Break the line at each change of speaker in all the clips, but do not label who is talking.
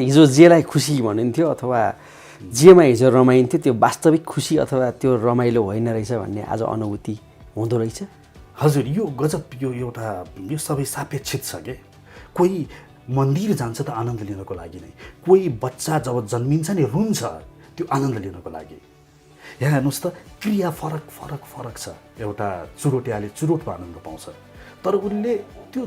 हिजो जेलाई खुसी भनिन्थ्यो अथवा जेमा हिजो रमाइन्थ्यो त्यो वास्तविक खुसी अथवा त्यो रमाइलो होइन रहेछ भन्ने आज अनुभूति हुँदो रहेछ।
हजुर, यो गजब, यो सबै सापेक्षित छ के। कोही मन्दिर जान्छ त आनन्द लिनको लागि नै, कोही बच्चा जब जन्मिन्छ नि रुन्छ त्यो आनन्द लिनको लागि। यहाँ हेर्नुहोस् त, क्रिया फरक फरक फरक छ। एउटा चुरोटियाले चुरोटमा आनन्द पाउँछ, तर उसले त्यो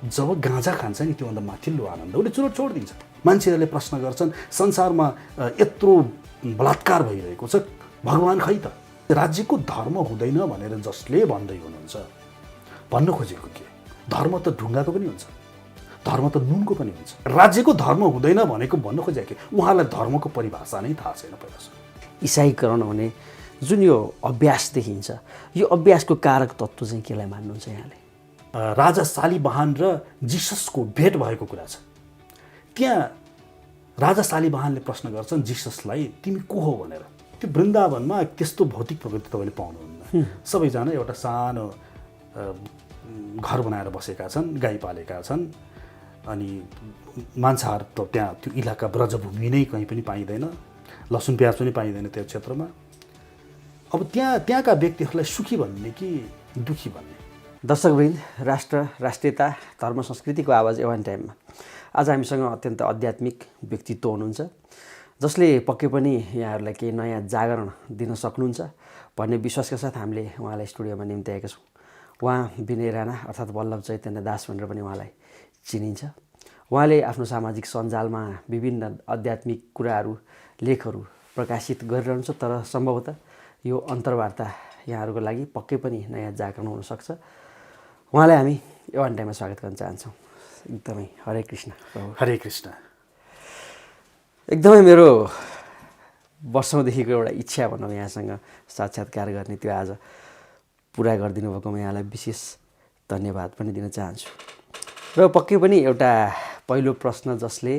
जब गाँजा खान्छ नि त्योभन्दा माथिल्लो आनन्द उसले चुरोट छोडिदिन्छ। मान्छेहरूले प्रश्न गर्छन्, संसारमा यत्रो बलात्कार भइरहेको छ, भगवान खै त? राज्यको धर्म हुँदैन भनेर जसले भन्दै हुनुहुन्छ, भन्न खोजेको के? धर्म त ढुङ्गाको पनि हुन्छ, धर्म त नुनको पनि हुन्छ। राज्यको धर्म हुँदैन भनेको भन्न खोजेको के? उहाँलाई धर्मको परिभाषा नै थाहा छैन पहिला सुरु।
इसाईकरण हुने जुन यो अभ्यास देखिन्छ, यो अभ्यासको कारक तत्त्व चाहिँ केलाई मान्नुहुन्छ यहाँले?
राजा सालिबहान र जिससको भेट भएको कुरा छ। त्यहाँ राजा सालिबहानले प्रश्न गर्छन् जिससलाई, तिमी को हो भनेर। त्यो वृन्दावनमा त्यस्तो भौतिक प्रगति तपाईँले पाउनुहुन्न। सबैजना एउटा सानो घर बनाएर बसेका छन्, गाई पालेका छन्, अनि माछाहरू त त्यहाँ त्यो इलाका ब्रजभूमि नै कहीँ पनि पाइँदैन, लसुन प्याज पनि पाइँदैन त्यो क्षेत्रमा। अब त्यहाँका व्यक्तिहरूलाई सुखी भन्ने कि दुखी भन्ने?
दर्शकवृन्द, राष्ट्र, राष्ट्रियता, धर्म, संस्कृतिको आवाज एवान टाइममा आज हामीसँग अत्यन्त आध्यात्मिक व्यक्तित्व हुनुहुन्छ, जसले पक्कै पनि यहाँहरूलाई केही नयाँ जागरण दिन सक्नुहुन्छ भन्ने विश्वासका साथ हामीले उहाँलाई स्टुडियोमा निम्त्याएका छौँ। उहाँ विनय राणा अर्थात् वल्लभ चैतन्य दास भनेर पनि उहाँलाई चिनिन्छ। उहाँले आफ्नो सामाजिक सञ्जालमा विभिन्न आध्यात्मिक कुराहरू, लेखहरू प्रकाशित गरिरहन्छ, तर सम्भवतः यो अन्तर्वार्ता यहाँहरूको लागि पक्कै पनि नयाँ जागरण हुनसक्छ। उहाँलाई हामी एवान टाइममा स्वागत गर्न चाहन्छौँ। एकदमै हरे कृष्ण प्रभु।
हरे कृष्ण।
एकदमै मेरो वर्षौँदेखिको एउटा इच्छा भनौँ यहाँसँग साक्षात्कार गर्ने, त्यो आज पुरा गरिदिनु भएकोमा यहाँलाई विशेष धन्यवाद पनि दिन चाहन्छु। र पक्कै पनि एउटा पहिलो प्रश्न जसले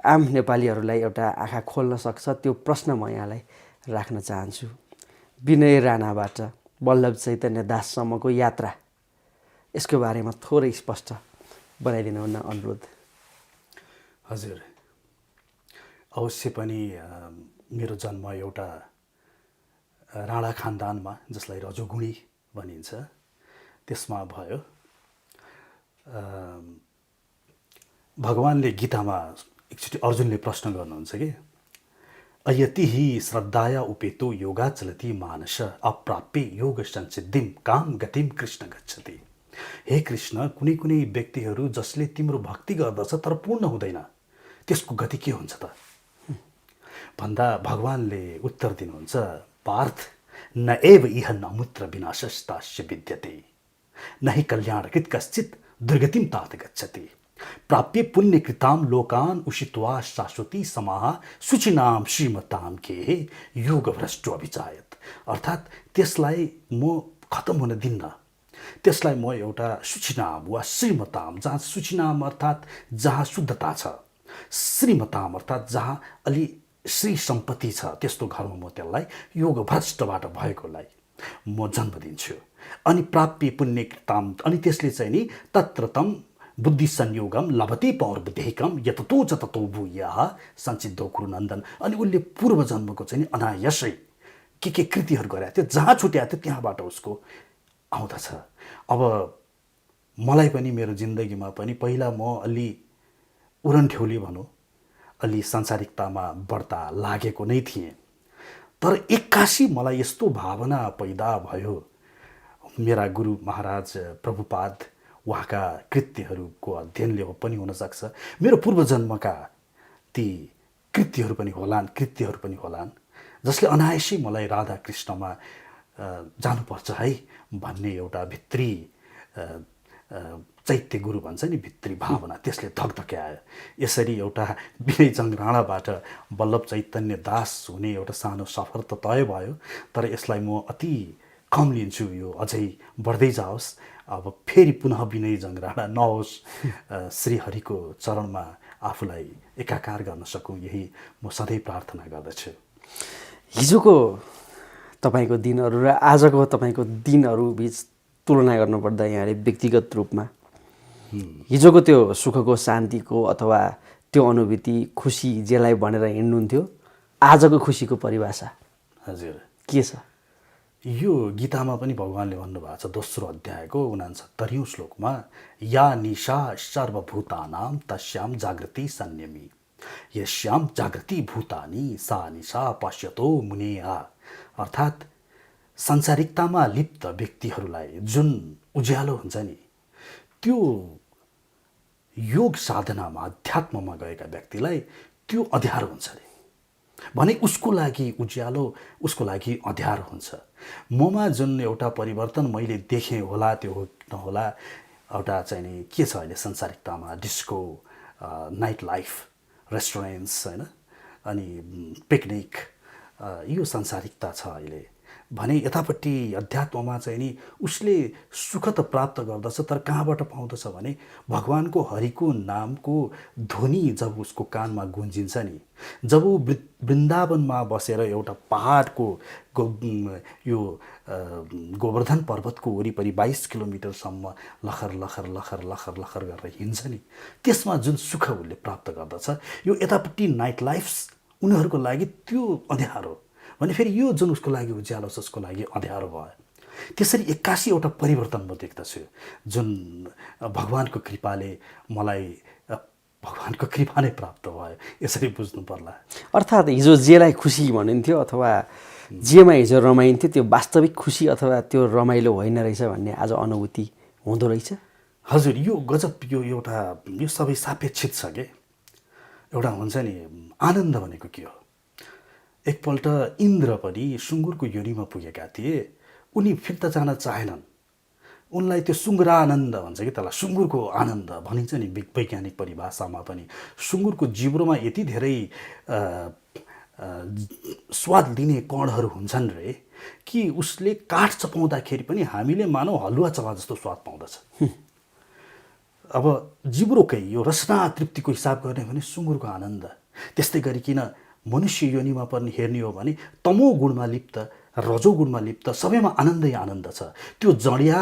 आम नेपालीहरूलाई एउटा आँखा खोल्न सक्छ, त्यो प्रश्न म यहाँलाई राख्न चाहन्छु। विनय राणाबाट वल्लभ चैतन्य दाससम्मको यात्रा, यसको बारेमा थोरै स्पष्ट बनाइदिनु हुन अनुरोध।
हजुर, अवश्य पनि मेरो जन्म एउटा राणा खानदानमा, जसलाई रजोगुणी भनिन्छ, त्यसमा भयो। भगवानले गीतामा एकचोटि अर्जुनले प्रश्न गर्नुहुन्छ कि अयति हि श्रद्धाया उपेतो योगा चलति मानस अप्राप्य योग संसिद्धिम काम गतिम कृष्ण गच्छति। हे कृष्ण, कुनै कुनै व्यक्तिहरू जसले तिम्रो भक्ति गर्दछ तर पूर्ण हुँदैन, त्यसको गति के हुन्छ त भन्दा भगवानले उत्तर दिनुहुन्छ, पार्थ न एव इह नमुत्र विनाशस्तास्य विद्यते न हि कल्याणकृत कश्चित् दुर्गतिम तात गच्छति प्राप्य पुण्यकृताम लोकान उषित्वा शाश्वती समाह शुचिनाम श्रीमताम के योग भ्रष्टो अभिजायत। अर्थात् त्यसलाई म खत्म हुन दिन्न, त्यसलाई म एउटा शुचिनाम वा श्रीमताम, जहाँ शुचिनाम अर्थात् जहाँ शुद्धता छ, श्रीमताम अर्थात् जहाँ अलि श्री सम्पत्ति छ, त्यस्तो घरमा म त्यसलाई योग भ्रष्टबाट भएकोलाई म जन्म दिन्छु। अनि प्राप्य पुण्यकृताम, अनि त्यसले चाहिँ नि तत्रतम बुद्धि संयोगम लभते पौर्वदेहिकम यततो जततो भूयः सञ्चिद्धो कुरुनन्दन। अनि उसले पूर्व जन्मको चाहिँ नि अनायासै के कृतिहरू गरे थियो, जहाँ छुट्या थियो त्यहाँबाट उसको आउँदछ। अब मलाई पनि मेरो जिन्दगीमा पनि पहिला म अलि उरनठ्यौली भनौँ, अलि सांसारिकतामा बढ्ता लागेको नै थिएँ, तर एक्कासी मलाई यस्तो भावना पैदा भयो। मेरा गुरु महाराज प्रभुपाद, उहाँका कृत्यहरूको अध्ययनले पनि हुनसक्छ, मेरो पूर्वजन्मका ती कृत्यहरू पनि होलान्, जसले अनायासै मलाई राधा कृष्णमा जानुपर्छ है भन्ने एउटा भित्री चैत्य गुरु भन्छ नि, भित्री भावना, त्यसले धकधक्यायो। यसरी एउटा विनय राणाबाट वल्लभ चैतन्य दास हुने एउटा सानो सफर त तय भयो, तर यसलाई म अति कम लिन्छु, यो अझै बढ्दै जाओस्। अब फेरि पुनः विनय राणा नहोस्, श्रीहरिको चरणमा आफूलाई एकाकार गर्न सकौँ, यही म सधैँ प्रार्थना गर्दछु।
हिजोको तपाईँको दिनहरू र आजको तपाईँको दिनहरू बिच तुलना गर्नुपर्दा यहाँले व्यक्तिगत रूपमा हिजोको त्यो सुखको, शान्तिको अथवा त्यो अनुभूति खुसी जेलाई भनेर हिँड्नुहुन्थ्यो आजको खुसीको परिभाषा
हजुर
के छ?
यो गीतामा पनि भगवान्ले भन्नुभएको छ दोस्रो अध्यायको 69औं श्लोकमा या निशा सर्वभूतानां तस्याम जागृति संयमी यस्याम जागृति भूतानि सा निशा पश्यतो मुनेहा। अर्थात् सांसारिकतामा लिप्त व्यक्तिहरूलाई जुन उज्यालो हुन्छ नि त्यो योग साधनामा अध्यात्ममा गएका व्यक्तिलाई त्यो अँध्यारो हुन्छ अरे भने उसको लागि उज्यालो उसको लागि अँध्यारो हुन्छ। ममा जुन एउटा परिवर्तन मैले देखेँ होला त्यो नहोला एउटा चाहिँ नि के छ अहिले संसारिकतामा डिस्को नाइट लाइफ रेस्टुरेन्ट्स होइन अनि पिकनिक यो संसारिकता छ अहिले भने यतापट्टि अध्यात्ममा चाहिँ नि उसले सुख त प्राप्त गर्दछ तर कहाँबाट पाउँदछ भने भगवानको हरिको नामको ध्वनि जब उसको कानमा गुन्जिन्छ नि जब ऊ वृन्दावनमा बसेर एउटा पहाडको यो गोवर्धन पर्वतको वरिपरि 22 किलोमिटरसम्म लखर लखर लखर लखर लखर गरेर हिँड्छ नि त्यसमा जुन सुख उसले प्राप्त गर्दछ यो यतापट्टि नाइट लाइफ उनीहरूको लागि त्यो अँध्यारो भने फेरि यो जुन उसको लागि उज्यालो छ उसको लागि अँध्यारो भयो। त्यसरी 81 एउटा परिवर्तन म देख्दछु जुन भगवानको कृपाले मलाई भगवानको कृपा नै प्राप्त भयो यसरी बुझ्नु पर्ला।
अर्थात् हिजो जेलाई खुसी भनिन्थ्यो अथवा जेमा हिजो रमाइन्थ्यो त्यो वास्तविक खुसी अथवा त्यो रमाइलो होइन रहेछ भन्ने आज अनुभूति हुँदो रहेछ।
हजुर यो गजब यो एउटा यो सबै सापेक्षित छ के एउटा हुन्छ नि आनन्द भनेको के हो। एकपल्ट इन्द्र पनि सुँगुरको योनिमा पुगेका थिए उनी फिर्ता जान चाहेनन् उनलाई त्यो सुँगुरानन्द भन्छ कि त्यसलाई सुँगुरको आनन्द भनिन्छ नि वैज्ञानिक परिभाषामा पनि सुँगुरको जिब्रोमा यति धेरै स्वाद लिने कणहरू हुन्छन् रे कि उसले काठ चपाउँदाखेरि पनि हामीले मानव हलुवा चबा जस्तो स्वाद पाउँदछ। अब जिब्रोकै यो रसना तृप्तिको हिसाब गर्ने भने सुँगुरको आनन्द त्यस्तै गरिकन मनुष्य योनिमा पनि हेर्ने हो भने तमो गुणमा लिप्त रजो गुणमा लिप्त सबैमा आनन्दै आनन्द छ। त्यो जडिया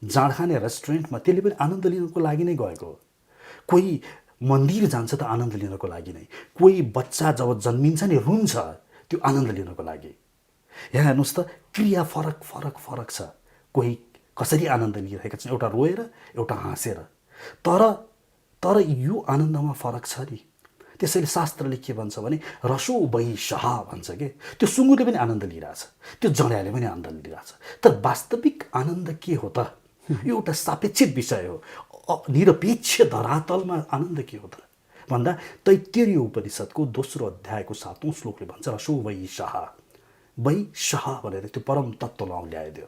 जाँड खाने रेस्टुरेन्टमा त्यसले पनि आनन्द लिनको लागि नै गएको हो। कोही मन्दिर जान्छ त आनन्द लिनको लागि नै कोही बच्चा जब जन्मिन्छ नि रुन्छ त्यो आनन्द लिनको लागि। यहाँ हेर्नुहोस् त क्रिया फरक फरक फरक छ कोही कसरी आनन्द लिइरहेका छन् एउटा रोएर एउटा हाँसेर तर यो आनन्दमा फरक छ नि। त्यसैले शास्त्रले के भन्छ भने रसो वैशः भन्छ के त्यो सुँगुरले पनि आनन्द लिइरहेछ त्यो जड्याले पनि आनन्द लिइरहेछ तर वास्तविक आनन्द के हो त यो एउटा सापेक्षित विषय हो। निरपेक्ष धरातलमा आनन्द के हो त भन्दा तैत्तिरीय उपनिषदको दोस्रो अध्यायको 7औं श्लोकले भन्छ रसो वैशः वैशः भनेर त्यो परम तत्त्व ल्याइदियो।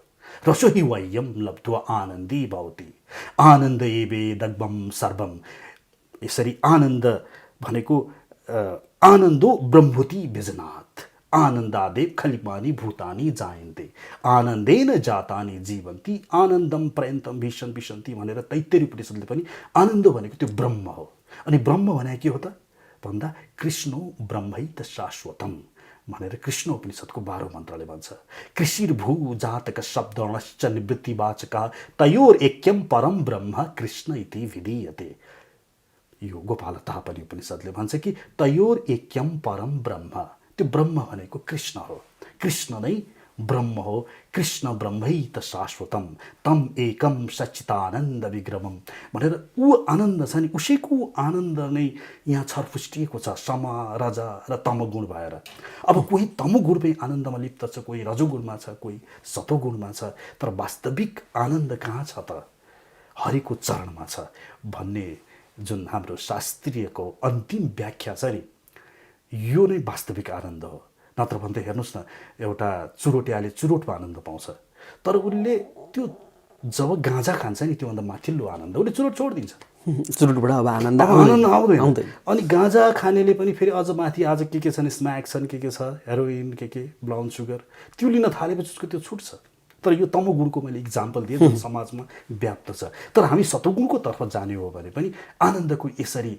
रसो हि वैयम लब्ध्वा आनन्दी भवति आनन्द एवेदग्वम सर्वम। यसरी आनन्द भनेको आनन्दो ब्रह्मति बिजनात् आनन्दादेव खलिमानी भूतानी जायन्ते आनन्देन जातानी जीवन्ती आनन्दम पर्यन्तम भीषण विशन्ति भनेर तैत्तिरीय उपनिषदले पनि आनन्द भनेको त्यो ब्रह्म हो। अनि ब्रह्म भने के हो त भन्दा कृष्णो ब्रह्मैत शाश्वतम भनेर कृष्ण उपनिषदको 12औं मन्त्रले भन्छ। कृषिर्भू जातक शब्दश्च निवृत्तिवाचका तयोर ऐक्यम परम ब्रह्म कृष्ण इति विधीयते। यो गोपाल तापनी उपनिषदले भन्छ कि तयोर ऐक्यम परम ब्रह्म त्यो ब्रह्म भनेको कृष्ण हो कृष्ण नै ब्रह्म हो कृष्ण ब्रह्मैत शाश्वतम तम एकम सच्चिदानन्द विग्रमम भनेर ऊ आनन्द छ नि उसैको आनन्द नै यहाँ छरफुस्टिएको छ समा रज र तमगुण भएर। अब कोही तमगुणमै आनन्दमा लिप्त छ कोही रजोगुणमा छ कोही सतोगुणमा छ तर वास्तविक आनन्द कहाँ छ त हरिको चरणमा छ भन्ने जुन हाम्रो शास्त्रीयको अन्तिम व्याख्या छ नि यो नै वास्तविक आनन्द हो। नत्र भन्दै हेर्नुहोस् न एउटा चुरोटियाले चुरोटमा आनन्द पाउँछ तर उसले त्यो जब गाँजा खान्छ नि त्योभन्दा माथिल्लो आनन्द उसले चुरोट छोडिदिन्छ
चुरोटबाट अब आनन्द
आउँदैन। अनि गाँजा खानेले पनि फेरि अझ माथि आज के छन् स्म्याक छन् के छ हेरोइन के ब्राउन सुगर त्यो लिन थालेपछि उसको त्यो छुट्छ। तर यो तमोगुणको मैले इक्जाम्पल दिएँ जुन समाजमा व्याप्त छ। तर हामी सतोगुणको तर्फ जाने हो भने पनि आनन्दको यसरी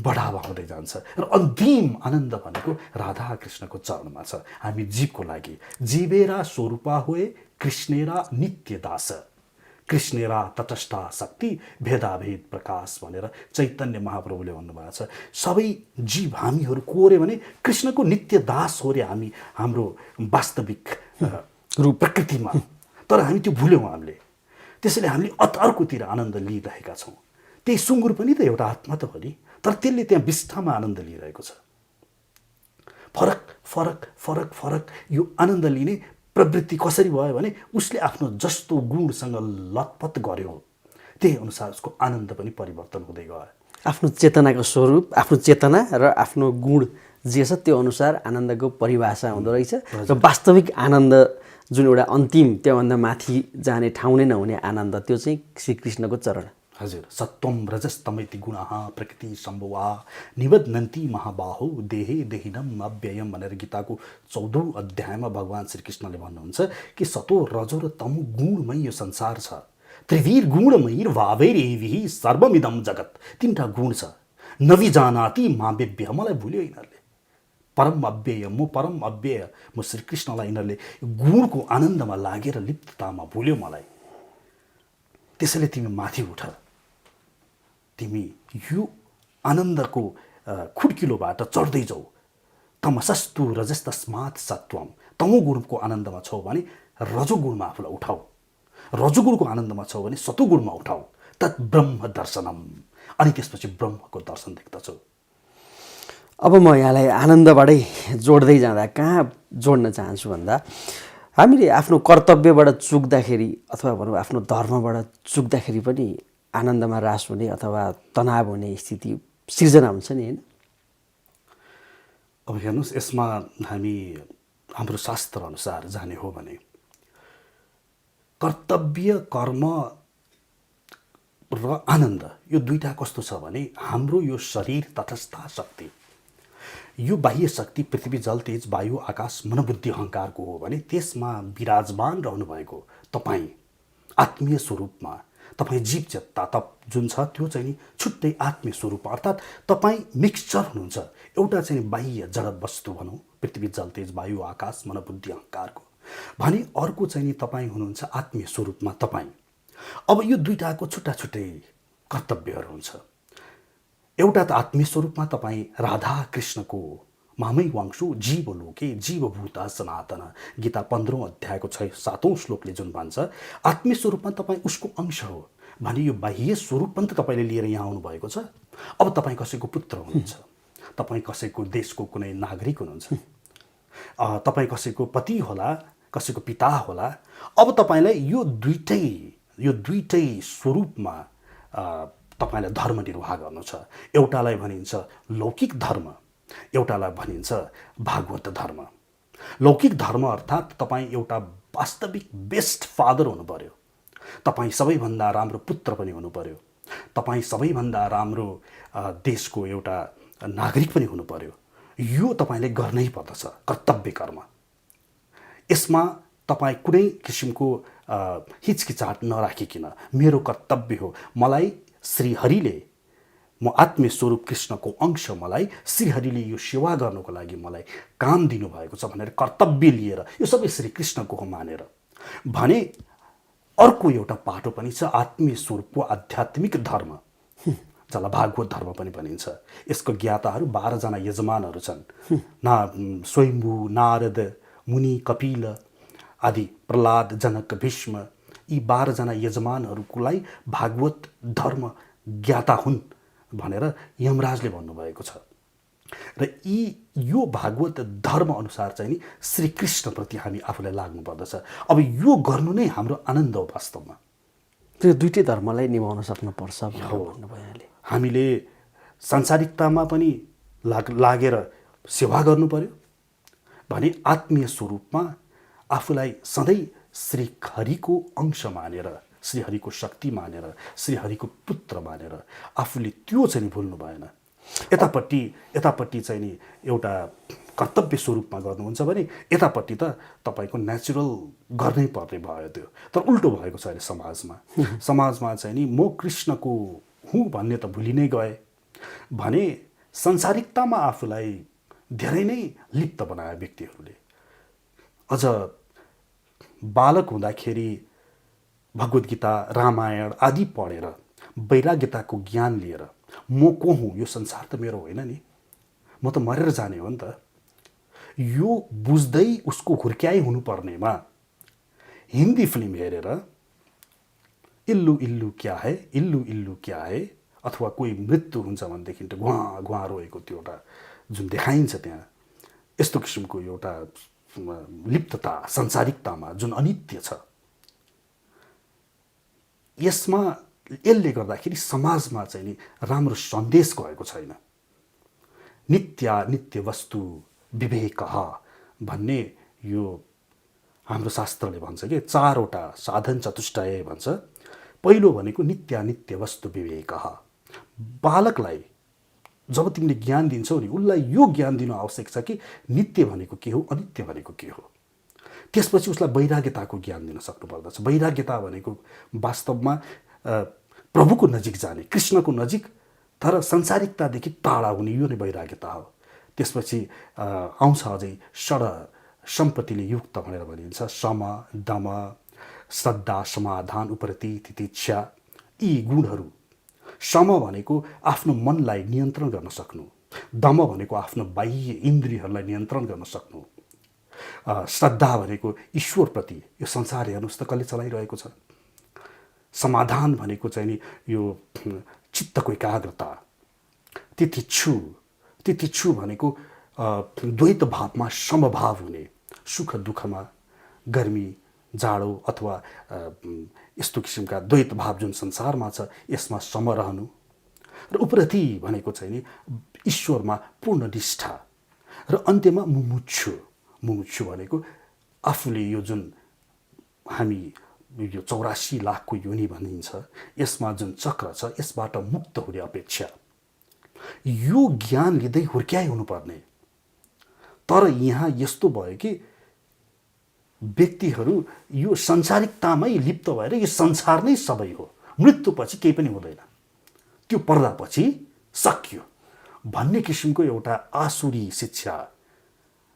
बढावा हुँदै जान्छ र अन्तिम आनन्द भनेको राधा कृष्णको चरणमा छ। हामी जीवको लागि जीवेरा स्वरूपा होए कृष्णेरा नित्य दास कृष्णेरा तटस्था शक्ति भेदाभेद प्रकाश भनेर चैतन्य महाप्रभुले भन्नुभएको छ। सबै जीव हामीहरू को रे भने कृष्णको नित्य दास हो रे हामी, हाम्रो वास्तविक रूप प्रकृतिमा। तर हामी त्यो भुल्यौँ हामीले, त्यसैले हामीले अर्कोतिर आनन्द लिइरहेका छौँ। त्यही सुँगुर पनि त एउटा आत्मा त हो नि, तर त्यसले त्यहाँ विष्ठामा आनन्द लिइरहेको छ। फरक फरक फरक फरक यो आनन्द लिने प्रवृत्ति कसरी भयो भने उसले आफ्नो जस्तो गुणसँग लतपत गर्यो त्यही अनुसार उसको आनन्द पनि परिवर्तन हुँदै गयो।
आफ्नो चेतनाको स्वरूप, आफ्नो चेतना र आफ्नो गुण जे छ त्यो अनुसार आनन्दको परिभाषा हुँदो रहेछ। र वास्तविक आनन्द जुन एउटा अन्तिम त्योभन्दा माथि जाने ठाउँ नै नहुने आनन्द, त्यो चाहिँ श्रीकृष्णको चरण।
हजुर, सत्वम रजस्तमैति गुणाः प्रकृति सम्भवा निबध्नन्ति महाबाहो देहे देहिनम अव्ययम भनेर गीताको 14औं अध्यायमा भगवान् श्रीकृष्णले भन्नुहुन्छ कि सतो रजो र तमो गुणमय यो संसार छ। त्रिवीर गुणमयीर भावैरेभिः सर्वमिदम जगत। तीनटा गुण छ। नविजानाति मावेभ्य, मलाई भुल्यो यिनीहरूले। परम अव्यय, म परम अव्यय, म श्रीकृष्णलाई यिनीहरूले गुणको आनन्दमा लागेर लिप्ततामा भुल्यो मलाई। त्यसैले तिमी माथि उठ, तिमी यो आनन्दको खुड्किलोबाट चढ्दै जाऊ। तमसस्तु रजस्तस्मात् सत्वम, तमो गुणको आनन्दमा छौ भने रजोगुणमा आफूलाई उठाऊ, रजोगुणको आनन्दमा छौ भने सतोगुणमा उठाऊ। तत् ब्रह्म दर्शनम, अनि त्यसपछि ब्रह्मको दर्शन देख्दछौ।
अब म यहाँलाई आनन्दबाटै जोड्दै जाँदा कहाँ जोड्न चाहन्छु भन्दा, हामीले आफ्नो कर्तव्यबाट चुक्दाखेरि अथवा भनौँ आफ्नो धर्मबाट चुक्दाखेरि पनि आनन्दमा ह्रास हुने अथवा तनाव हुने स्थिति सिर्जना हुन्छ नि, होइन?
अब हेर्नुहोस्, यसमा हामी हाम्रो शास्त्र अनुसार जाने हो भने कर्तव्य, कर्म र आनन्द यो दुईटा कस्तो छ भने हाम्रो यो शरीर तटस्थ शक्ति, यो बाह्य शक्ति पृथ्वी जल तेज वायु आकाश मनोबुद्धि अहङ्कारको हो भने त्यसमा विराजमान रहनुभएको तपाईँ आत्मीय स्वरूपमा, तपाईँ जीव चेतना तप जुन छ त्यो चाहिँ नि छुट्टै आत्मीय स्वरूपमा, अर्थात् तपाईँ मिक्सचर हुनुहुन्छ। एउटा चाहिँ बाह्य जगत वस्तु भनौँ पृथ्वी जल तेज वायु आकाश मनोबुद्धि अहङ्कारको भने, अर्को चाहिँ नि तपाईँ हुनुहुन्छ आत्मीय स्वरूपमा तपाईँ। अब यो दुईटाको छुट्टा छुट्टै कर्तव्यहरू हुन्छ। एउटा त आत्मीय स्वरूपमा तपाईँ राधा कृष्णको मामै वांशु जीवलोके जीवभूत सनातन, गीता 15औं अध्यायको 7औं श्लोकले जुन भन्छ आत्मीय स्वरूपमा तपाईँ उसको अंश हो भने यो बाह्य स्वरूप पनि त तपाईँले लिएर यहाँ आउनुभएको छ। अब तपाईँ कसैको पुत्र हुनुहुन्छ, तपाईँ कसैको देशको कुनै नागरिक हुनुहुन्छ, तपाईँ कसैको पति होला, कसैको पिता होला। अब तपाईँलाई यो दुईटै स्वरूपमा तपाईँलाई धर्म निर्वाह गर्नु छ। एउटालाई भनिन्छ लौकिक धर्म, एउटालाई भनिन्छ भागवत धर्म। लौकिक धर्म अर्थात् तपाईँ एउटा वास्तविक बेस्ट फादर हुनु पर्यो, तपाईँ सबैभन्दा राम्रो पुत्र पनि हुनु पर्यो, तपाईँ सबैभन्दा राम्रो देशको एउटा नागरिक पनि हुनु पर्यो। यो तपाईँले गर्नै पर्दछ कर्तव्य कर्म। यसमा तपाईँ कुनै किसिमको हिचकिचाट नराखिकन मेरो कर्तव्य हो, मलाई श्रीहरिले, म आत्मीय स्वरूप कृष्णको अंश, मलाई श्रीहरिले यो सेवा गर्नको लागि मलाई काम दिनुभएको छ भनेर कर्तव्य लिएर यो सबै श्रीकृष्णको हो मानेर भने अर्को एउटा पाटो पनि छ आत्मीय स्वरूपको आध्यात्मिक धर्म, जसलाई भागवत धर्म पनि भनिन्छ। यसको ज्ञाताहरू 12 जना यजमानहरू छन्। स्वयम्भू, नारद, मुनि, कपिल आदि, प्रहलाद, जनक, भीष्म, यी 12 जना यजमानहरूलाई भागवत धर्म ज्ञाता हुन् भनेर यमराजले भन्नुभएको छ। र यो भागवत धर्म अनुसार चाहिँ नि श्रीकृष्णप्रति हामी आफूलाई लाग्नुपर्दछ। अब यो गर्नु नै हाम्रो आनन्द हो वास्तवमा।
त्यो दुईटै धर्मलाई निभाउन सक्नुपर्छ भन्नुभयो यहाँले।
हामीले सांसारिकतामा पनि लागेर सेवा गर्नु पर्यो भने आत्मीय स्वरूपमा आफूलाई सधैँ श्रीहरिको अंश मानेर, श्रीहरिको शक्ति मानेर, श्रीहरिको पुत्र मानेर आफूले त्यो चाहिँ भुल्नु भएन। यतापट्टि चाहिँ नि एउटा कर्तव्य स्वरूपमा गर्नुहुन्छ भने यतापट्टि त तपाईँको नेचुरल गर्नै पर्ने भयो त्यो। तर उल्टो भएको छ अहिले समाजमा चाहिँ नि म कृष्णको हुँ भन्ने त भुलि नै गए भने संसारिकतामा आफूलाई धेरै नै लिप्त बनायो व्यक्तिहरूले। अझ बालक हुँदाखेरि भगवद् गीता रामायण आदि पढेर वैराग्यताको ज्ञान लिएर म को हुँ, यो संसार त मेरो होइन नि, म त मरेर जाने हो नि त, यो बुझ्दै उसको हुर्क्याइ हुनुपर्नेमा हिन्दी फिल्म हेरेर इल्लु इल्लु क्या है, इल्लु इल्लु क्या है, अथवा कोही मृत्यु हुन्छ भनेदेखि त घुवा घुवा रोएको त्यो एउटा जुन देखाइन्छ त्यहाँ, यस्तो किसिमको एउटा लिप्तता संसारिकतामा जुन अनित्य छ, यसमा यसले गर्दाखेरि समाजमा चाहिँ नि राम्रो सन्देश गएको छैन। नित्य वस्तु विवेकः भन्ने यो हाम्रो शास्त्रले भन्छ कि 4वटा साधन चतुष्टय भन्छ। पहिलो भनेको नित्य वस्तु विवेकः। बालकलाई जब तिमीले ज्ञान दिन्छौ नि, उसलाई यो ज्ञान दिनु आवश्यक छ कि नित्य भनेको के हो, अनित्य भनेको के हो। त्यसपछि उसलाई वैराग्यताको ज्ञान दिन सक्नुपर्दछ। वैराग्यता भनेको वास्तवमा प्रभुको नजिक जाने, कृष्णको नजिक तर संसारिकतादेखि टाढा हुने, यो नै वैराग्यता हो। त्यसपछि आउँछ अझै षड सम्पत्तिले युक्त भनेर भनिन्छ, शम दम श्रद्धा समाधान उपरति तितिक्षा, यी गुणहरू। शम भनेको आफ्नो मनलाई नियन्त्रण गर्न सक्नु, दम भनेको आफ्नो बाह्य इन्द्रियहरूलाई नियन्त्रण गर्न सक्नु, श्रद्धा भनेको ईश्वरप्रति यो संसार हेर्नुहोस् त कसले चलाइरहेको छ, समाधान भनेको चाहिँ नि यो चित्तको एकाग्रता, तितिच्छु भनेको द्वैत भावमा समभाव हुने, सुख दुःखमा, गर्मी जाडो अथवा यस्तो किसिमका द्वैत भाव जुन संसारमा छ यसमा सम रहनु, र उपरति भनेको चाहिँ नि ईश्वरमा पूर्ण निष्ठा, र अन्त्यमा मुमुक्षु भनेको आफूले यो जुन हामी यो 84 लाखको योनि भनिन्छ यसमा जुन चक्र छ यसबाट मुक्त हुने अपेक्षा। यो ज्ञान लिँदै हुर्क्याइ हुनुपर्ने। तर यहाँ यस्तो भयो कि व्यक्तिहरू यो संसारिकतामै लिप्त भएर यो संसार नै सबै हो, मृत्युपछि केही पनि हुँदैन, त्यो पर्दापछि सकियो भन्ने किसिमको एउटा आसुरी शिक्षा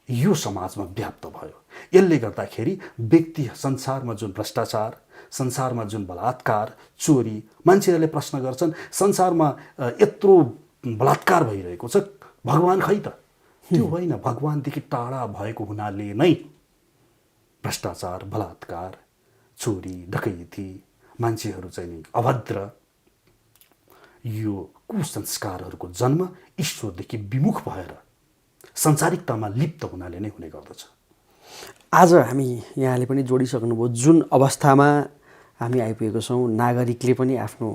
यो समाजमा व्याप्त भयो। यसले गर्दाखेरि व्यक्ति संसारमा जुन भ्रष्टाचार, संसारमा जुन बलात्कार, चोरी, मान्छेहरूले प्रश्न गर्छन् संसारमा यत्रो बलात्कार भइरहेको छ, भगवान खै त? त्यो होइन, भगवानदेखि टाढा भएको हुनाले नै भ्रष्टाचार, बलात्कार, चोरी, डकैती, मान्छेहरू चाहिँ नि अभद्र, यो कुसंस्कारहरूको जन्म ईश्वरदेखि विमुख भएर संसारिकतामा लिप्त हुनाले नै हुने गर्दछ।
आज हामी यहाँले पनि जोडिसक्नुभयो जुन अवस्थामा हामी आइपुगेको छौँ, नागरिकले पनि आफ्नो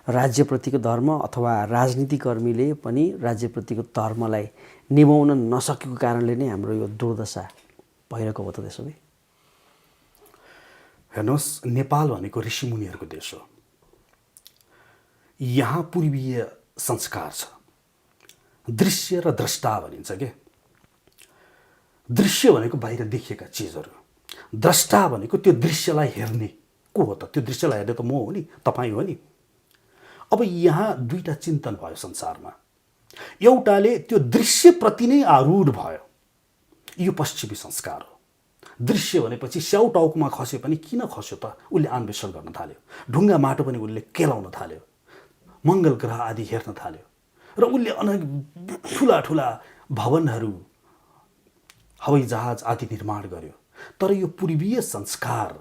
राज्यप्रतिको धर्म अथवा राजनीतिकर्मीले पनि राज्यप्रतिको धर्मलाई निभाउन नसकेको कारणले नै हाम्रो यो दुर्दशा भइरहेको हो त। त्यसो भए
हेर्नुहोस्, नेपाल भनेको ऋषिमुनिहरूको देश हो। यहाँ पूर्वीय संस्कार छ, दृश्य र द्रष्टा भनिन्छ के। दृश्य भनेको बाहिर देखिएका चिजहरू, द्रष्टा भनेको त्यो दृश्यलाई हेर्ने को हो त? त्यो दृश्यलाई हेर्ने त म हो नि, तपाईँ हो नि। अब यहाँ दुईटा चिन्तन भयो संसारमा। एउटाले त्यो दृश्यप्रति नै आरूढ भयो, यो पश्चिमी संस्कार हो। दृश्य भनेपछि स्याउ टाउकोमा खस्यो पनि किन खस्यो त उसले अन्वेषण गर्न थाल्यो, ढुङ्गा माटो पनि उसले केलाउन थाल्यो, मङ्गल ग्रह आदि हेर्न थाल्यो, र उसले अनेक ठुला ठुला भवनहरू, हवाई जहाज आदि निर्माण गर्यो। तर यो पूर्वीय संस्कार,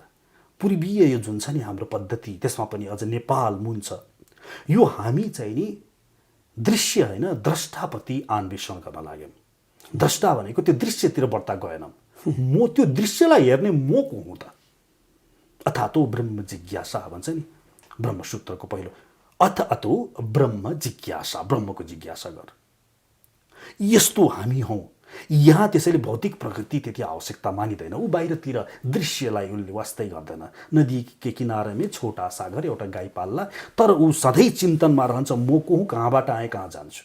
पूर्वीय यो जुन छ नि हाम्रो पद्धति, त्यसमा पनि अझ नेपाल मूल छ, यो हामी चाहिँ नि दृश्य होइन द्रष्टाप्रति अन्वेषण गर्न लाग्यौँ। द्रष्टा भनेको त्यो दृश्यतिर बढ्ता गएनौँ, म त्यो दृश्यलाई हेर्ने म को हुँ त? अथातो ब्रह्म जिज्ञासा भन्छ नि ब्रह्मसूत्रको पहिलो, अथ अतो ब्रह्म जिज्ञासा, ब्रह्मको जिज्ञासा गर। यस्तो हामी हौँ यहाँ। त्यसैले भौतिक प्रकृति त्यति आवश्यकता मानिँदैन। ऊ बाहिरतिर दृश्यलाई उसले वास्तै गर्दैन। नदी के किनारामै छोटा सा घर, एउटा गाई पाल्ला, तर ऊ सधैँ चिन्तनमा रहन्छ म को हुँ, कहाँबाट आएँ, कहाँ जान्छु।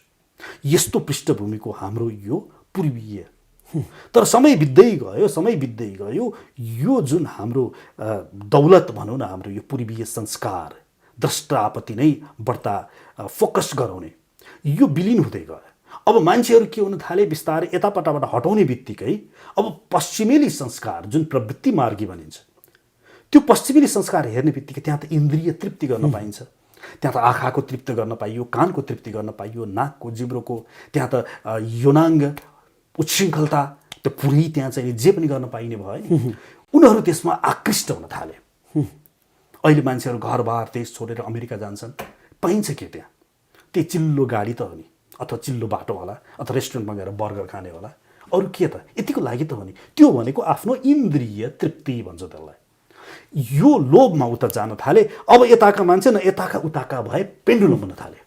यस्तो पृष्ठभूमिको हाम्रो यो पूर्वीय। तर समय बित्दै गयो, यो जुन हाम्रो दौलत भनौँ न, हाम्रो यो पूर्वीय संस्कार द्रष्टापट्टि नै बढ्ता फोकस गराउने, यो विलिन हुँदै गयो। अब मान्छेहरू के हुन थाले, बिस्तारै यतापट्टाबाट हटाउने बित्तिकै अब पश्चिमेली संस्कार जुन प्रवृत्ति मार्गी भनिन्छ त्यो पश्चिमेली संस्कार हेर्ने बित्तिकै त्यहाँ त इन्द्रिय तृप्ति गर्न पाइन्छ, त्यहाँ त आँखाको तृप्ति गर्न पाइयो, कानको तृप्ति गर्न पाइयो, नाकको जिब्रोको, त्यहाँ त यौनाङ्ग उच्छृङ्खलता त्यो पुरै त्यहाँ चाहिँ जे पनि गर्न पाइने भयो नि। उनीहरू त्यसमा आकृष्ट हुन थाले। अहिले मान्छेहरू घरबार देश छोडेर अमेरिका जान्छन्, पाइन्छ के त्यहाँ? त्यही चिल्लो गाडी त हो नि, अथवा चिल्लो बाटो होला, अथवा रेस्टुरेन्टमा गएर बर्गर खाने होला, अरू के त? यतिको लागि त हो नि। त्यो भनेको आफ्नो इन्द्रिय तृप्ति भन्छ त्यसलाई। यो लोभमा उता जान थाले। अब यताका मान्छे न यताका उताका भए पेन्डुलम हुन थाले।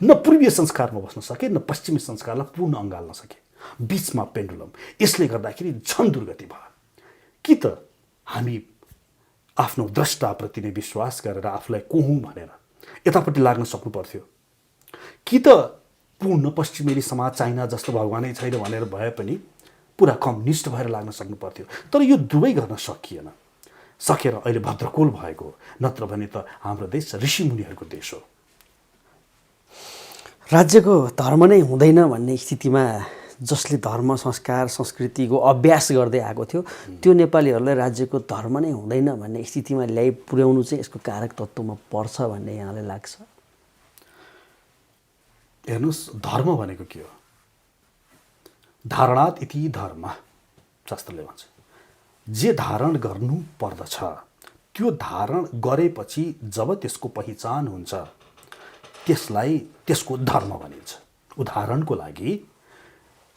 न पूर्वीय संस्कारमा बस्न सके, न पश्चिमी संस्कारलाई पूर्ण अँगाल्न सके, बिचमा पेन्डुलम। यसले गर्दाखेरि झन् दुर्गति भयो। कि त हामी आफ्नो द्रष्टाप्रति नै विश्वास गरेर आफूलाई को हुँ भनेर यतापट्टि लाग्न सक्नु पर्थ्यो, कि त पूर्ण पश्चिमेली समाज चाइना जस्तो भगवानै छैन भनेर भए पनि पुरा कम्युनिस्ट भएर लाग्न सक्नु पर्थ्यो। तर यो दुवै गर्न सकिएन। सकेर अहिले भद्रकोल भएको हो, नत्र भने त हाम्रो देश ऋषिमुनिहरूको देश हो।
राज्यको धर्म नै हुँदैन भन्ने स्थितिमा जसले धर्म संस्कार संस्कृतिको अभ्यास गर्दै आएको थियो, त्यो नेपालीहरूलाई राज्यको धर्म नै हुँदैन भन्ने स्थितिमा ल्याइ पुर्याउनु चाहिँ यसको कारक तत्त्वमा पर्छ भन्ने यहाँलाई लाग्छ?
हेर्नुहोस्, धर्म भनेको के हो? धारणात् इति धर्म शास्त्रले भन्छ। जे धारण गर्नु पर्दछ त्यो धारण गरेपछि जब त्यसको पहिचान हुन्छ त्यसलाई त्यसको धर्म भनिन्छ। उदाहरणको लागि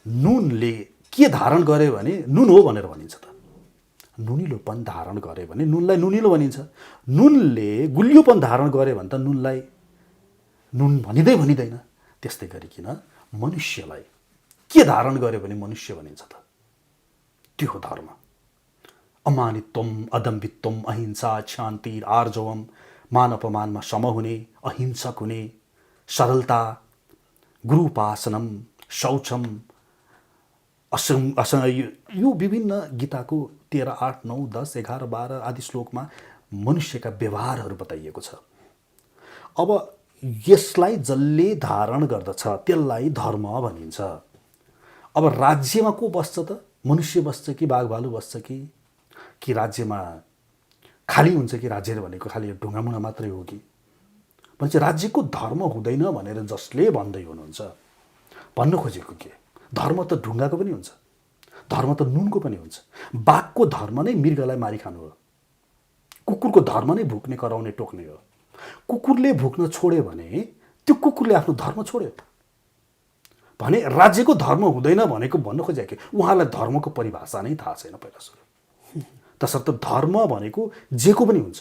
नुनले के धारण गरे भने नुन हो भनेर भनिन्छ त। नुनिलोपन धारण गरे भने नुनलाई नुनिलो भनिन्छ। नुनले गुलियोपन धारण गरे भने त नुनलाई नुन भनिँदैन। त्यस्तै गरिकन मनुष्यलाई के धारण गरे भने मनुष्य भनिन्छ त? त्यो हो धर्म। अमानित्वम अदम्भित्वम अहिंसा शान्ति आर्जवम, मान अपमानमा सम हुने, अहिंसक हुने, सरलता, गुरुपासनम, शौचम, यो विभिन्न गीताको 13, 8, 9, 10, 11, 12 आदि श्लोकमा मनुष्यका व्यवहारहरू बताइएको छ। अब यसलाई जसले धारण गर्दछ त्यसलाई धर्म भनिन्छ। अब राज्यमा को बस्छ त? मनुष्य बस्छ कि बाघ भालु बस्छ कि राज्यमा खाली हुन्छ कि राज्य भनेको खालि ढुङ्गामुढा मात्रै हो कि? भनेपछि राज्यको धर्म हुँदैन भनेर जसले भन्दै हुनुहुन्छ, भन्न खोजेको के? धर्म त ढुङ्गाको पनि हुन्छ, धर्म त नुनको पनि हुन्छ। बाघको धर्म नै मृगलाई मारिखानु हो। कुकुरको धर्म नै भुक्ने कराउने टोक्ने हो। कुकुरले भुक्न छोड्यो भने त्यो कुकुरले आफ्नो धर्म छोड्यो भने राज्यको धर्म हुँदैन भनेको भन्न खोजेको के? उहाँलाई धर्मको परिभाषा नै थाहा छैन पहिला सुरु। तसर्थ धर्म भनेको जेको पनि हुन्छ।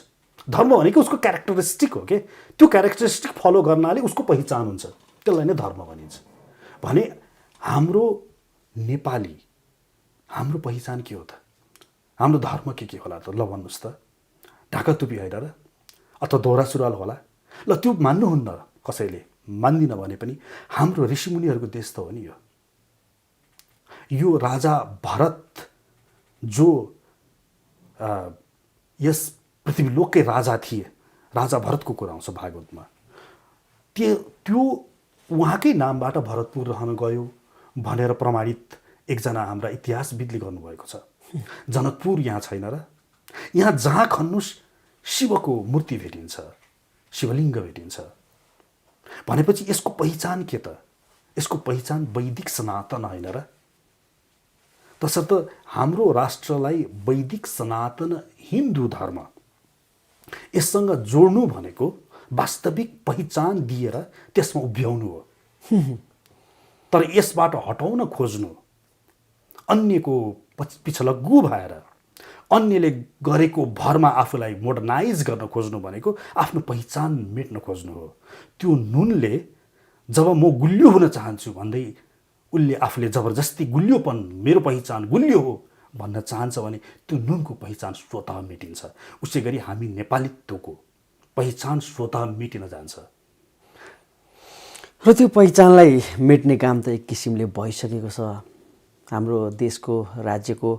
धर्म भनेको उसको क्यारेक्टरिस्टिक हो के? त्यो क्यारेक्टरिस्टिक फलो गर्नाले उसको पहिचान हुन्छ, त्यसलाई नै धर्म भनिन्छ। भने हाम्रो नेपाली हाम्रो पहिचान के हो त? हाम्रो धर्म के होला त? ल भन्नुहोस् त। ढाका टुपी होइन र? अथवा दोहोरा सुरुवाल होला? ल त्यो मान्नुहुन्न कसैले, मान्दिन भने पनि हाम्रो ऋषिमुनिहरूको देश त हो नि यो। यो राजा भरत जो यस पृथ्वीलोककै राजा थिए, राजा भरतको कुरा आउँछ भागवतमा। त्यो उहाँकै नामबाट भरतपुर रहन गयो भनेर प्रमाणित एकजना हाम्रा इतिहासविदले गर्नुभएको छ। जनकपुर यहाँ छैन र? यहाँ जहाँ खन्नुस् शिवको मूर्ति भेटिन्छ, शिवलिङ्ग भेटिन्छ। भनेपछि यसको पहिचान के त? यसको पहिचान वैदिक सनातन होइन र? तसर्थ हाम्रो राष्ट्रलाई वैदिक सनातन हिन्दू धर्म यससँग जोड्नु भनेको वास्तविक पहिचान दिएर त्यसमा उभ्याउनु हो। तर यसबाट हटाउन खोज्नु, अन्यको पिछलग्गु भएर अन्यले गरेको भरमा आफूलाई मोडर्नाइज गर्न खोज्नु भनेको आफ्नो पहिचान मेट्न खोज्नु हो। त्यो नुनले जब म गुलियो हुन चाहन्छु भन्दै उसले आफूले जबरजस्ती गुलियोपन, मेरो पहिचान गुलियो हो भन्न चाहन्छ भने त्यो नुनको पहिचान स्वतः मेटिन्छ। उसै गरी हामी नेपालीत्वको पहिचान स्वतः मेटिन जान्छ।
र त्यो पहिचानलाई मेट्ने काम त एक किसिमले भइसकेको छ। हाम्रो देशको राज्यको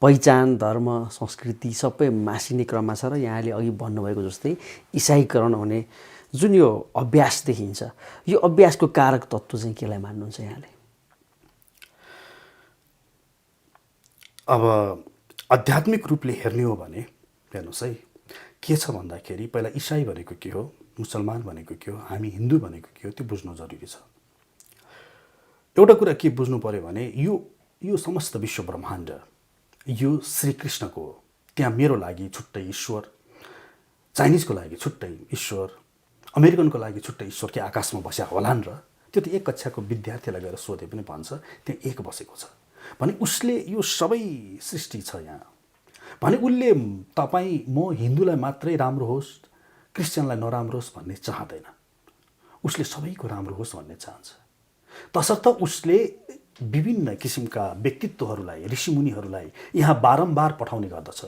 पहिचान, धर्म, संस्कृति सबै मासिने क्रममा छ। र यहाँले अघि भन्नुभएको जस्तै इसाईकरण हुने जुन यो अभ्यास देखिन्छ, यो अभ्यासको कारक तत्त्व चाहिँ केलाई मान्नुहुन्छ यहाँले?
अब आध्यात्मिक रूपले हेर्ने हो भने हेर्नुहोस् है, के छ भन्दाखेरि पहिला इसाई भनेको के हो, मुसलमान भनेको के हो, हामी हिन्दू भनेको के हो त्यो बुझ्नु जरुरी छ। एउटा कुरा के बुझ्नु पर्यो भने यो समस्त विश्व ब्रह्माण्ड यो श्रीकृष्णको हो। त्यहाँ मेरो लागि छुट्टै ईश्वर, चाइनिजको लागि छुट्टै ईश्वर, अमेरिकनको लागि छुट्टै ईश्वर के आकाशमा बस्या होलान् र? त्यो त एक कक्षाको विद्यार्थीलाई गएर सोधे पनि भन्छ त्यहाँ एक बसेको छ भने उसले यो सबै सृष्टि छ यहाँ भने उसले तपाईँ म हिन्दूलाई मात्रै राम्रो होस्, क्रिस्चियनलाई नराम्रो होस् भन्ने चाहँदैन। उसले सबैको राम्रो होस् भन्ने चाहन्छ। तसर्थ उसले विभिन्न किसिमका व्यक्तित्वहरूलाई, ऋषिमुनिहरूलाई यहाँ बारम्बार पठाउने गर्दछ।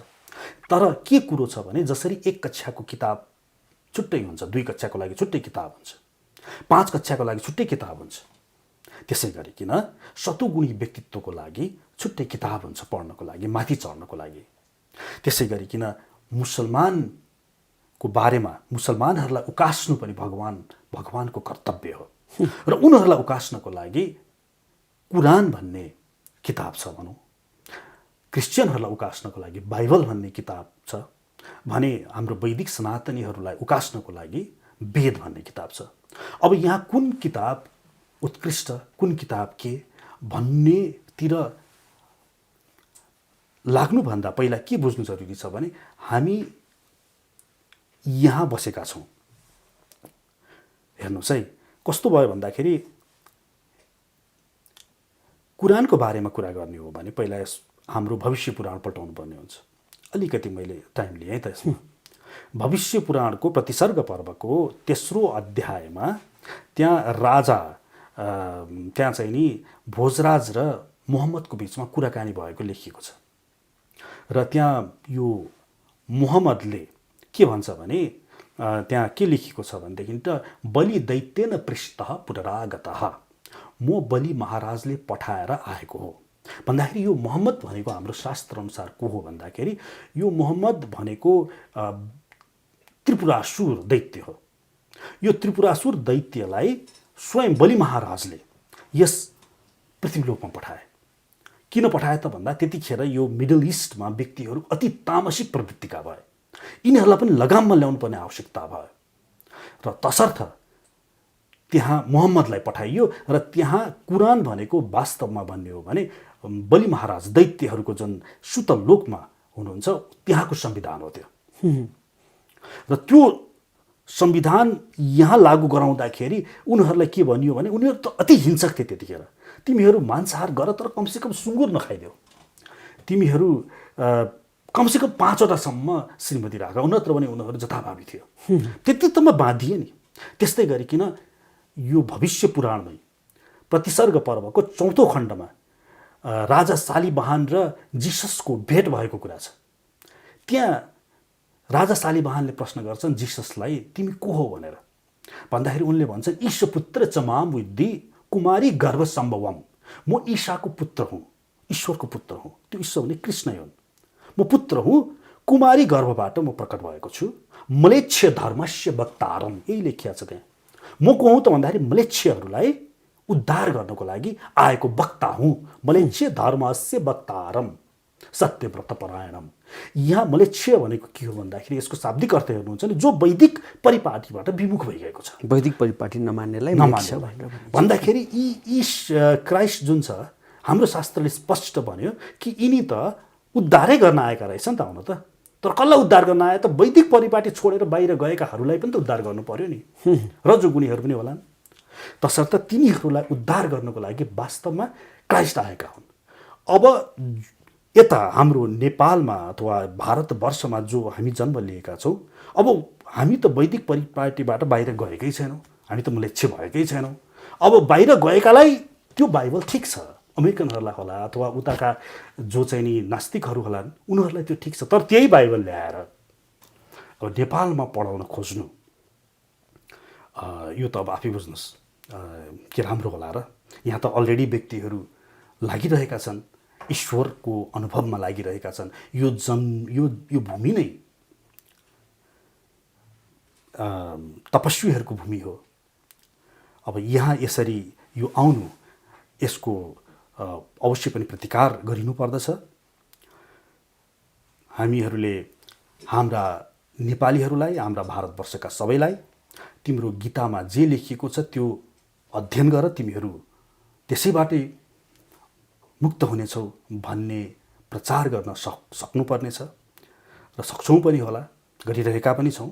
तर के कुरो छ भने जसरी एक कक्षाको किताब छुट्टै हुन्छ, 2 कक्षाको लागि छुट्टै किताब हुन्छ, 5 कक्षाको लागि छुट्टै किताब हुन्छ, त्यसै गरिकन शतुगुणी व्यक्तित्वको लागि छुट्टै किताब हुन्छ पढ्नको लागि, माथि चढ्नको लागि। त्यसै गरिकन मुसलमानको बारेमा मुसलमानहरूलाई उकास्नु पनि भगवानको कर्तव्य हो र उनीहरूलाई उकास्नको लागि कुरान भन्ने किताब छ भनौँ, क्रिस्चियनहरूलाई उकास्नको लागि बाइबल भन्ने किताब छ भने हाम्रो वैदिक सनातनीहरूलाई उकास्नको लागि वेद भन्ने किताब छ। अब यहाँ कुन किताब उत्कृष्ट, कुन किताब के भन्नेतिर लाग्नुभन्दा पहिला के बुझ्नु जरुरी छ भने हामी यहाँ बसेका छौँ। हेर्नुहोस् है, कस्तो भयो भन्दाखेरि कुरानको बारेमा कुरा गर्ने हो भने पहिला हाम्रो भविष्य पुराण पल्टाउनु पर्ने हुन्छ। अलिकति मैले टाइम लिएँ त यसमा। भविष्य पुराणको प्रतिसर्ग पर्वको 3रो अध्यायमा त्यहाँ राजा त्यहाँ चाहिँ नि भोजराज र मोहम्मदको बिचमा कुराकानी भएको लेखिएको छ र त्यहाँ यो मोहम्मदले के भन्छ भने त्यहाँ के लेखिएको छ भनेदेखि त बलि दैत्येन पृष्ठः पुनरागतः, म बलि महाराजले पठाएर आएको हो भन्दाखेरि यो मोहम्मद भनेको हाम्रो शास्त्र अनुसार को हो भन्दाखेरि यो मोहम्मद भनेको त्रिपुरासुर दैत्य हो। यो त्रिपुरासुर दैत्यलाई स्वयं बलि महाराजले यस पृथ्वीलोकमा पठाए। किन पठाए त भन्दा त्यतिखेर यो मिडल इस्टमा व्यक्तिहरू अति तामसिक प्रवृत्तिका भए, यिनीहरूलाई पनि लगाममा ल्याउनु पर्ने आवश्यकता भयो र तसर्थ त्यहाँ मोहम्मदलाई पठाइयो र त्यहाँ कुरान भनेको वास्तवमा भन्ने हो भने बलि महाराज दैत्यहरूको जुन सुतल लोकमा हुनुहुन्छ त्यहाँको संविधान हो त्यो र त्यो संविधान यहाँ लागू गराउँदाखेरि उनीहरूलाई के भनियो भने उनीहरू त अति हिंसक थिए त्यतिखेर। तिमीहरू मांसाहार गर तर कमसेकम सुँगुर नखाइदेऊ, तिमीहरू कमसेकम 5वटासम्म श्रीमती राख, नत्र भने उनीहरू जथाभावी थियो। त्यति त म बाँधिए नि। त्यस्तै गरिकन यो भविष्य पुराणमै प्रतिसर्ग पर्वको 4औं खण्डमा राजा सालिवाहन र जिससको भेट भएको कुरा छ। त्यहाँ राजा सालिवाहनले प्रश्न गर्छन् जिससलाई, तिमी को हो भनेर भन्दाखेरि उनले भन्छन् ईशपुत्र च माम विद्धि कुमारी गर्भ सम्भवम, म ईशाको पुत्र हुँ, ईश्वरको पुत्र हुँ। त्यो ईश्वर भने कृष्ण हुन्। म पुत्र हुँ, कुमारी गर्भबाट म प्रकट भएको छु। मलेच्छ धर्मस्य वक्तारम, यही लेखिया छ त्यहाँ। म को हुँ त भन्दाखेरि मलेच्छहरूलाई उद्धार गर्नको लागि आएको वक्ता हुँ। मलेच्छ धर्मस्य वक्तारम सत्यव्रत परायणम। यहाँ मलेच्छ भनेको के हो भन्दाखेरि यसको शाब्दिक अर्थ हेर्नुहुन्छ भने जो वैदिक परिपाटीबाट विमुख भइगएको छ,
वैदिक परिपाटी नमान्नेलाई
भन्दाखेरि यी क्राइस्ट जुन छ हाम्रो शास्त्रले स्पष्ट भन्यो कि यिनी त उद्धारै गर्न आएका रहेछन् त हुन त। तर कसलाई उद्धार गर्न आए त वैदिक परिपाटी छोडेर बाहिर गएकाहरूलाई पनि त उद्धार गर्नु पर्यो नि, रजोगुणीहरू पनि होलान्। तसर्थ तिनीहरूलाई उद्धार गर्नको लागि वास्तवमा क्राइस्ट आएका हुन्। अब यता हाम्रो नेपालमा अथवा भारतवर्षमा जो हामी जन्म लिएका छौँ, अब हामी त वैदिक परिपाटीबाट बाहिर गएकै छैनौँ, हामी त मलेच्छ भएकै छैनौँ। अब बाहिर गएकालाई त्यो बाइबल ठिक छ, अमेरिकनहरूलाई होला अथवा उताका जो चाहिँ नि नास्तिकहरू होलान् उनीहरूलाई त्यो ठिक छ। तर त्यही बाइबल ल्याएर अब नेपालमा पढाउन खोज्नु यो त अब आफै बुझ्नुहोस् के राम्रो होला र। यहाँ त अलरेडी व्यक्तिहरू लागिरहेका छन्, ईश्वरको अनुभवमा लागिरहेका छन्। यो भूमि नै तपस्वीहरूको भूमि हो। अब यहाँ यसरी यो आउनु, यसको अवश्य पनि प्रतिकार गरिनु पर्दछ। हामीहरूले हाम्रा नेपालीहरूलाई, हाम्रा भारतवर्षका सबैलाई तिम्रो गीतामा जे लेखिएको छ त्यो अध्ययन गर, तिमीहरू त्यसैबाटै मुक्त हुनेछौ भन्ने प्रचार गर्न सक्नुपर्नेछ र सक्छौँ पनि होला, गरिरहेका पनि छौँ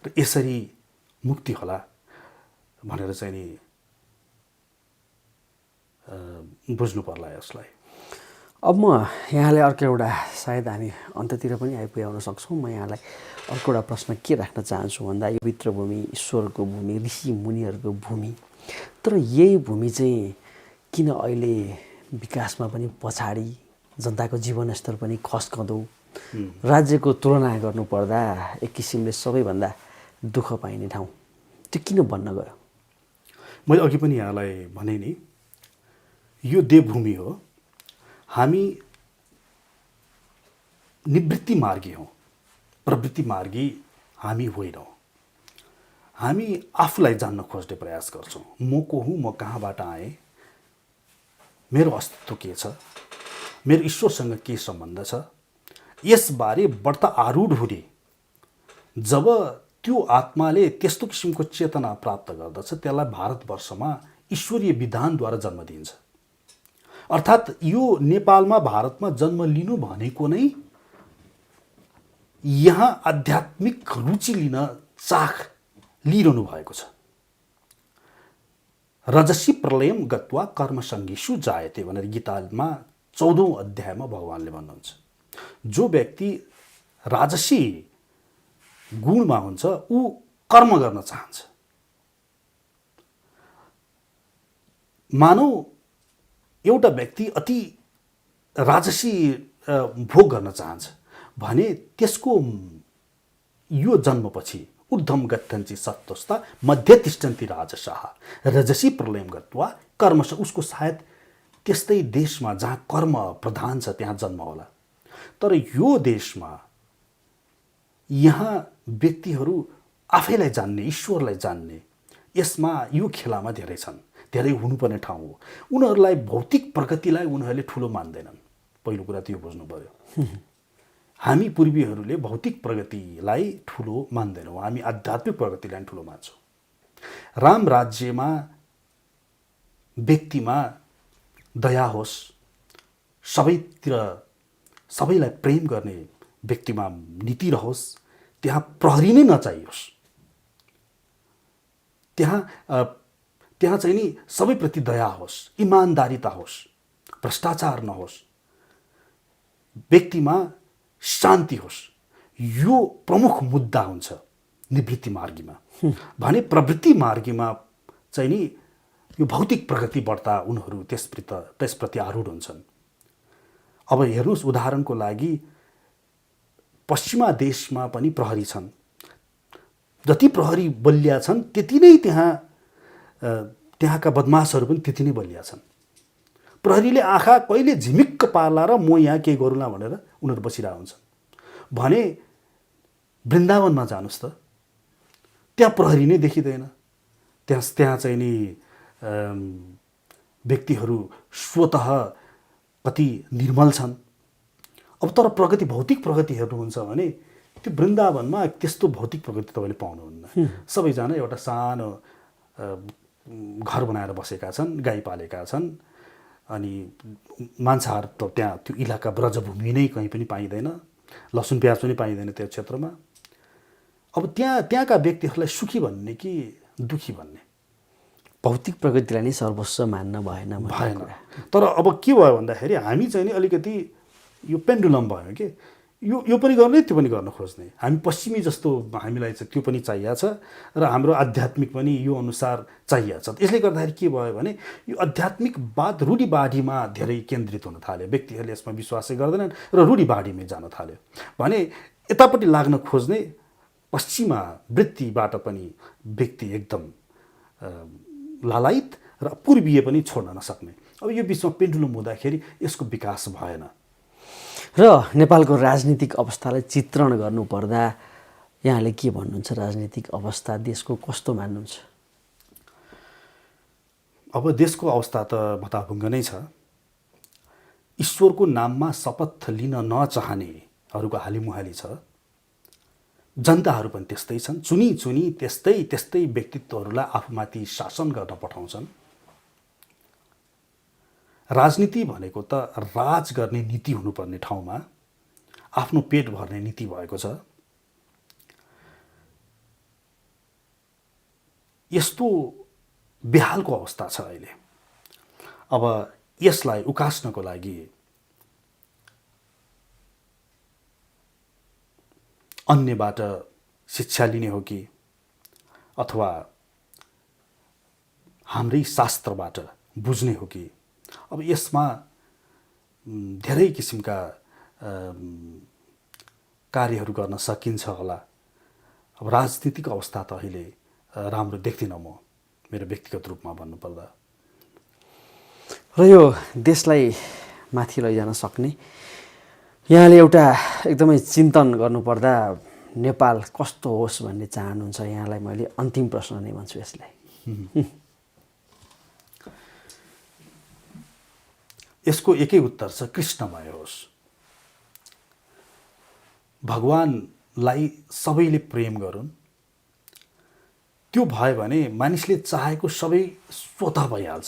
र यसरी मुक्ति होला भनेर चाहिँ नि बुझ्नु पर्ला यसलाई।
अब म यहाँलाई अर्को एउटा, सायद हामी अन्त्यतिर पनि आइपुग्न सक्छौँ, म यहाँलाई अर्को एउटा प्रश्न के राख्न चाहन्छु भन्दा, यो पवित्र भूमि, ईश्वरको भूमि, ऋषि मुनिहरूको भूमि, तर यही भूमि चाहिँ किन अहिले विकासमा पनि पछाडि, जनताको जीवनस्तर पनि खस्कँदो, राज्यको तुलना गर्नुपर्दा एक किसिमले सबैभन्दा दुःख पाइने ठाउँ, त्यो किन बन्न गयो?
मैले अघि पनि यहाँलाई भने नि, यो देवभूमि हो। हामी निवृत्ति मार्गी हौँ, प्रवृत्ति मार्गी हामी होइनौँ। हामी आफूलाई जान्न खोज्ने प्रयास गर्छौँ। म को हुँ, म कहाँबाट आएँ, मेरो अस्तित्व के छ, मेरो ईश्वरसँग के सम्बन्ध छ, यसबारे बढ्ता आरूढ हुने जब त्यो आत्माले त्यस्तो किसिमको चेतना प्राप्त गर्दछ, त्यसलाई भारतवर्षमा ईश्वरीय विधानद्वारा जन्म दिइन्छ। अर्थात् यो नेपालमा, भारतमा जन्म लिनु भनेको नै यहाँ आध्यात्मिक रुचि लिन चाख लिइरहनु भएको छ। रजसी प्रलयम गत्वा कर्मसङ्गीषु जायते भनेर गीतामा 14औं अध्यायमा भगवानले भन्नुहुन्छ। जो व्यक्ति राजसी गुणमा हुन्छ ऊ कर्म गर्न चाहन्छ। मानव एउटा व्यक्ति अति राजसी भोग गर्न चाहन्छ भने त्यसको यो जन्मपछि ऊर्ध्वं गच्छन्ति सत्त्वस्ता मध्ये तिष्ठन्ति राजसाः रजसी प्रलयम गत्वा कर्मश, उसको सायद त्यस्तै देशमा जहाँ कर्म प्रधान छ त्यहाँ जन्म होला। तर यो देशमा यहाँ व्यक्तिहरू आफैलाई जान्ने, ईश्वरलाई जान्ने, यसमा यो खेलामा धेरै छन्, धेरै हुनुपर्ने ठाउँ हो। उनीहरूलाई भौतिक प्रगतिलाई उनीहरूले ठुलो मान्दैनन्। पहिलो कुरा त्यो बुझ्नु पर्यो। हामी पूर्वीहरूले भौतिक प्रगतिलाई ठुलो मान्दैनौँ, हामी आध्यात्मिक प्रगतिलाई ठुलो मान्छौँ। राम राज्यमा व्यक्तिमा दया होस्, सबैतिर सबैलाई प्रेम गर्ने व्यक्तिमा नीति रहोस्, त्यहाँ प्रहरी नै नचाहियोस्, त्यहाँ चाहिँ नि सबैप्रति दया होस्, इमान्दारिता होस्, भ्रष्टाचार नहोस्, व्यक्तिमा शान्ति होस्। यो प्रमुख मुद्दा हुन्छ निवृत्ति मार्गीमा। भने प्रवृत्ति मार्गीमा चाहिँ नि यो भौतिक प्रगति बढ्दा उनीहरू त्यसप्रति आरूढ हुन्छन्। अब हेर्नुहोस्, उदाहरणको लागि पश्चिमा देशमा पनि प्रहरी छन्। जति प्रहरी बलिया छन् त्यति नै त्यहाँका बदमासहरू पनि त्यति नै बलिया छन्। प्रहरीले आँखा कहिले झिमिक्क पार्ला र म यहाँ केही गरौँला भनेर उनीहरू बसिरहेको हुन्छन्। भने वृन्दावनमा जानुहोस् त, त्यहाँ प्रहरी नै देखिँदैन। त्यहाँ चाहिँ नि व्यक्तिहरू स्वतः कति निर्मल छन्। अब तर प्रगति, भौतिक प्रगति हेर्नुहुन्छ भने त्यो वृन्दावनमा त्यस्तो भौतिक प्रगति तपाईँले पाउनुहुन्न। सबैजना एउटा सानो घर बनाएर बसेका छन्, गाई पालेका छन्, अनि मांसाहार त त्यहाँ त्यो इलाका ब्रजभूमि नै कहीँ पनि पाइँदैन, लसुन प्याज पनि पाइँदैन त्यो क्षेत्रमा। अब त्यहाँका व्यक्तिहरूलाई सुखी भन्ने कि दुखी भन्ने?
भौतिक प्रगतिलाई नै सर्वस्व मान्न भएन।
तर अब के भयो भन्दाखेरि हामी चाहिँ नि अलिकति यो पेन्डुलम भयो कि यो पनि गर्ने त्यो पनि गर्न खोज्ने। हामी पश्चिमी जस्तो हामीलाई चाहिँ त्यो पनि चाहिएको छ र हाम्रो आध्यात्मिक पनि यो अनुसार चाहिएको छ। यसले गर्दाखेरि के भयो भने यो आध्यात्मिकवाद रूढिवादीमा धेरै केन्द्रित हुन थाल्यो। व्यक्तिहरूले यसमा विश्वासै गर्दैनन् र रूढिवादीमै जान थाल्यो। भने यतापट्टि लाग्न खोज्ने पश्चिमा वृत्तिबाट पनि व्यक्ति एकदम लालायित र पूर्वीय पनि छोड्न नसक्ने। अब यो बिचमा पेन्डुलम हुँदाखेरि यसको विकास भएन।
र नेपालको राजनीतिक अवस्थालाई चित्रण गर्नुपर्दा यहाँले के भन्नुहुन्छ? राजनीतिक अवस्था देशको कस्तो मान्नुहुन्छ?
अब देशको अवस्था त भताभुङ्ग नै छ। ईश्वरको नाममा शपथ लिन नचाहनेहरूको हालिमुहाली छ। जनताहरू पनि त्यस्तै छन्, चुनी चुनी त्यस्तै त्यस्तै व्यक्तित्वहरूलाई आफूमाथि शासन गर्न पठाउँछन्। राजनीति भनेको त राज गर्ने नीति हुनुपर्ने ठाउँमा आफ्नो पेट भर्ने नीति भएको छ। यस्तो बेहालको अवस्था छ अहिले। अब यसलाई उकास्नको लागि अन्यबाट शिक्षा लिने हो कि अथवा हाम्रै शास्त्रबाट बुझ्ने हो कि, अब यसमा धेरै किसिमका कार्यहरू गर्न सकिन्छ होला। अब राजनीतिक अवस्था त अहिले राम्रो देख्दिनँ म, मेरो व्यक्तिगत रूपमा भन्नुपर्दा।
र यो देशलाई माथि लैजान सक्ने यहाँले एउटा एकदमै चिन्तन गर्नुपर्दा नेपाल कस्तो होस् भन्ने चाहनुहुन्छ? यहाँलाई मैले अन्तिम प्रश्न नै भन्छु यसलाई।
यसको एकै उत्तर छ, कृष्णमय होस्। भगवानलाई सबैले प्रेम गरून्। त्यो भयो भने मानिसले चाहेको सबै स्वतः भइहाल्छ।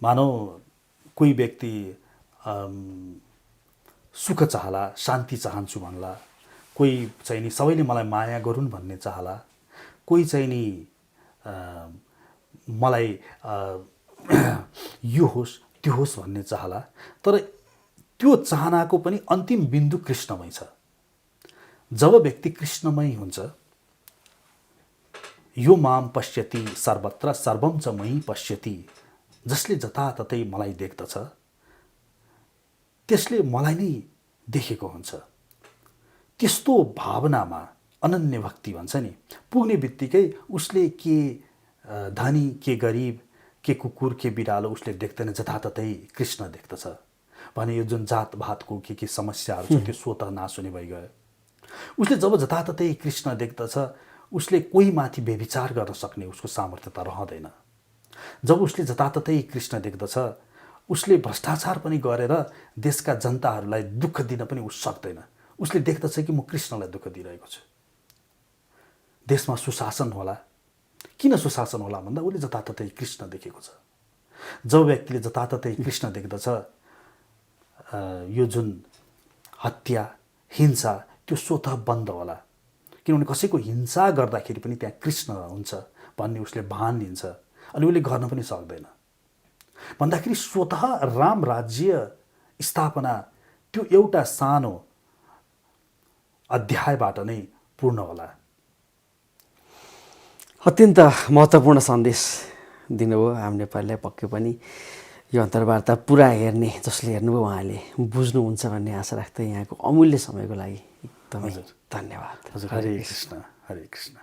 मानौ कोही व्यक्ति सुख चाहला, शान्ति चाहन्छु भन्ला, कोही चाहिँ नि सबैले मलाई माया गरून् भन्ने चाहला, कोही चाहिँ नि मलाई यो होस् त्यो होस् भन्ने चाहला। तर त्यो चाहनाको पनि अन्तिम बिन्दु कृष्णमय छ। जब व्यक्ति कृष्णमय हुन्छ, यो माम पश्यति सर्वत्र सर्वम च मयि पश्यति, जसले जताततै मलाई देख्दछ त्यसले मलाई नै देखेको हुन्छ। त्यस्तो भावनामा अनन्य भक्ति भन्छ नि, पुग्ने बित्तिकै उसले के धनी के गरिब के कुकुर के बिरालो उसले देख्दैन, जताततै कृष्ण देख्दछ भने यो जुन जातभातको के समस्याहरू छ त्यो स्वतः नाश हुने भइगयो। उसले जब जताततै कृष्ण देख्दछ उसले कोही माथि व्यभिचार गर्न सक्ने उसको सामर्थ्यता रहँदैन। जब उसले जताततै कृष्ण देख्दछ उसले भ्रष्टाचार पनि गरेर देशका जनताहरूलाई दुःख दिन पनि उस सक्दैन। उसले देख्दछ कि म कृष्णलाई दुःख दिइरहेको छु। देशमा सुशासन होला। किन सुशासन होला भन्दा उसले जताततै कृष्ण देखेको छ। जब व्यक्तिले जताततै कृष्ण देख्दछ यो जुन हत्या हिंसा त्यो स्वतः बन्द होला। किनभने कसैको हिंसा गर्दाखेरि पनि त्यहाँ कृष्ण हुन्छ भन्ने उसले भान लिन्छ अनि उसले गर्न पनि सक्दैन। भन्दाखेरि स्वतः राम राज्य स्थापना त्यो एउटा सानो अध्यायबाट नै पूर्ण होला।
अत्यन्त महत्त्वपूर्ण सन्देश दिनुभयो हाम नेपालीलाई। पक्कै पनि यो अन्तर्वार्ता पुरा हेर्ने जसले हेर्नुभयो उहाँले बुझ्नुहुन्छ भन्ने आशा राख्दै यहाँको अमूल्य समयको लागि एकदमै धन्यवाद।
हजुर, हरे कृष्ण, हरे कृष्ण।